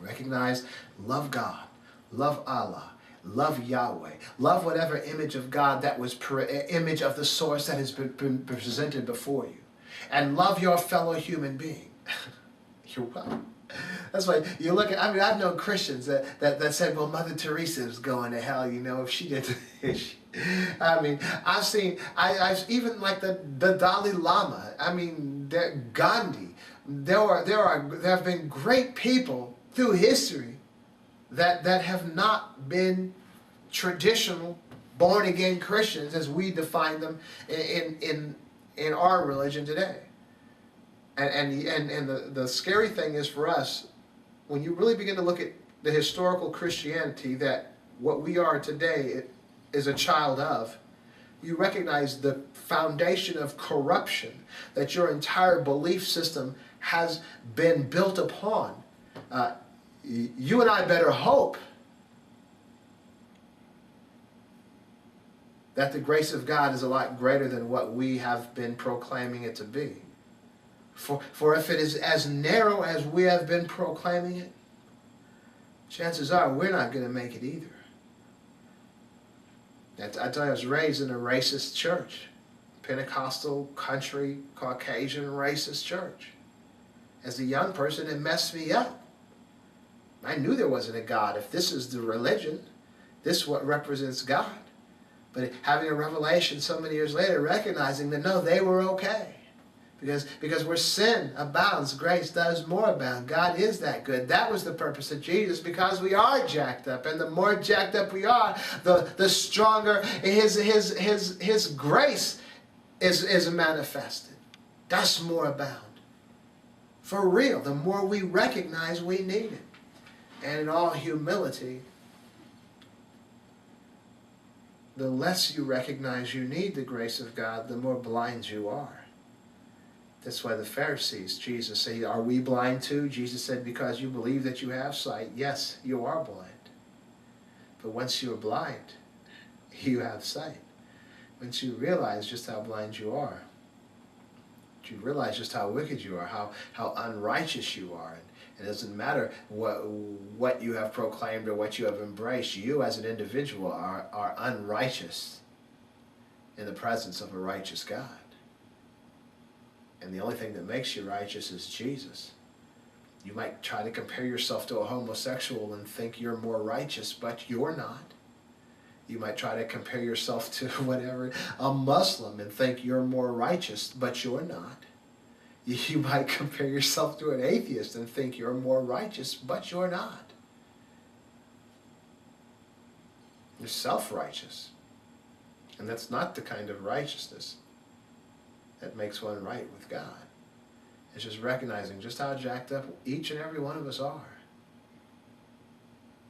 Recognize, love God, love Allah, love Yahweh, love whatever image of God that was, image of the source that has been presented before you. And love your fellow human being. You're welcome. That's why you look at, I mean, I've known Christians that said, well, Mother Teresa is going to hell, you know, if she did. I mean, I've seen, I've even like the Dalai Lama, I mean, Gandhi. There have been great people through history that have not been traditional born-again Christians as we define them in our religion today. And the scary thing is for us, when you really begin to look at the historical Christianity that what we are today is a child of, you recognize the foundation of corruption that your entire belief system has been built upon. You and I better hope that the grace of God is a lot greater than what we have been proclaiming it to be. For if it is as narrow as we have been proclaiming it, chances are we're not going to make it either. I tell you, I was raised in a racist church. Pentecostal, country, Caucasian, racist church. As a young person, it messed me up. I knew there wasn't a God. If this is the religion, this is what represents God. But having a revelation so many years later, recognizing that no, they were okay. Because where sin abounds, grace does more abound. God is that good. That was the purpose of Jesus, because we are jacked up. And the more jacked up we are, the stronger His grace is manifested. Does more abound. For real, the more we recognize we need it. And in all humility, the less you recognize you need the grace of God, the more blind you are. That's why the Pharisees, Jesus said, are we blind too? Jesus said, because you believe that you have sight. Yes, you are blind. But once you are blind, you have sight. Once you realize just how blind you are, you realize just how wicked you are, how unrighteous you are. And it doesn't matter what you have proclaimed or what you have embraced. You as an individual are unrighteous in the presence of a righteous God. And the only thing that makes you righteous is Jesus. You might try to compare yourself to a homosexual and think you're more righteous, but you're not. You might try to compare yourself to a Muslim and think you're more righteous, but you're not. You might compare yourself to an atheist and think you're more righteous, but you're not. You're self-righteous. And that's not the kind of righteousness that makes one right with God. It's just recognizing just how jacked up each and every one of us are.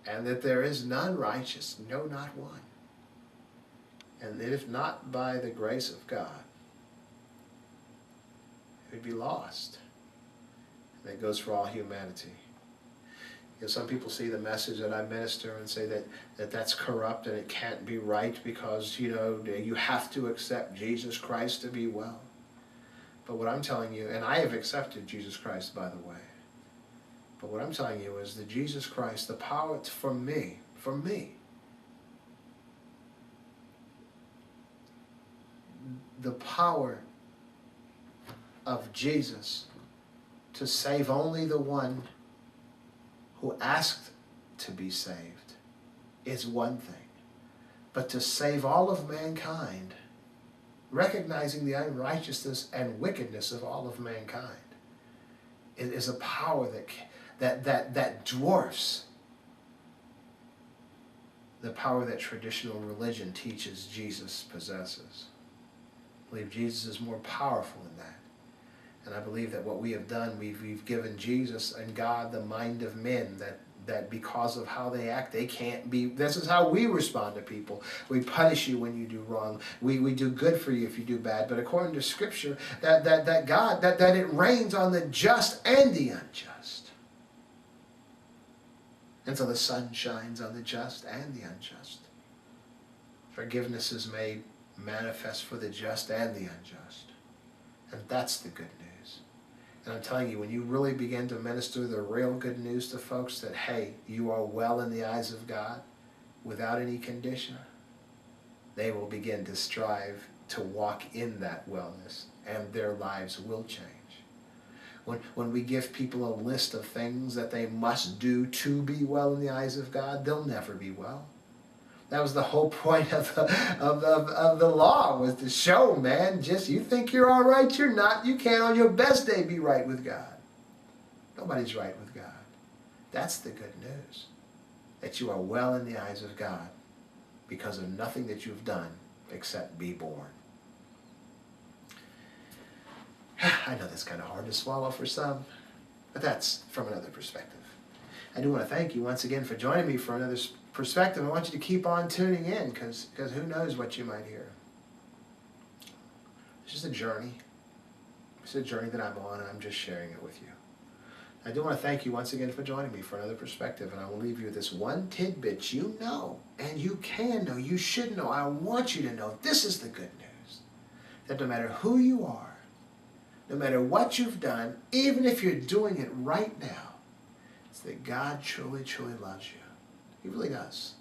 And that there is none righteous, no, not one. And that if not by the grace of God, it would be lost. And that goes for all humanity. You know, some people see the message that I minister and say that's corrupt and it can't be right because, you know, you have to accept Jesus Christ to be well. But what I'm telling you, and I have accepted Jesus Christ, by the way, but what I'm telling you is that Jesus Christ, the power for me, the power of Jesus to save only the one who asked to be saved is one thing. But to save all of mankind, recognizing the unrighteousness and wickedness of all of mankind, is a power that dwarfs the power that traditional religion teaches Jesus possesses. I believe Jesus is more powerful than that. And I believe that what we have done, we've given Jesus and God the mind of men, that because of how they act, they can't be. This is how we respond to people. We punish you when you do wrong. We do good for you if you do bad. But according to Scripture, that God, that it rains on the just and the unjust. And so the sun shines on the just and the unjust. Forgiveness is made manifest for the just and the unjust. And that's the good news. And I'm telling you, when you really begin to minister the real good news to folks that, hey, you are well in the eyes of God without any condition, they will begin to strive to walk in that wellness, and their lives will change. When we give people a list of things that they must do to be well in the eyes of God, they'll never be well. That was the whole point of the law, was to show, man, just you think you're all right, you're not. You can't on your best day be right with God. Nobody's right with God. That's the good news, that you are well in the eyes of God because of nothing that you've done except be born. I know that's kind of hard to swallow for some, but that's from another perspective. I do want to thank you once again for joining me for another perspective. I want you to keep on tuning in, because who knows what you might hear. It's just a journey. It's a journey that I'm on, and I'm just sharing it with you. I do want to thank you once again for joining me for another perspective, and I will leave you with this one tidbit. You know, and you can know, you should know, I want you to know, this is the good news, that no matter who you are, no matter what you've done, even if you're doing it right now, it's that God truly, truly loves you. He really does.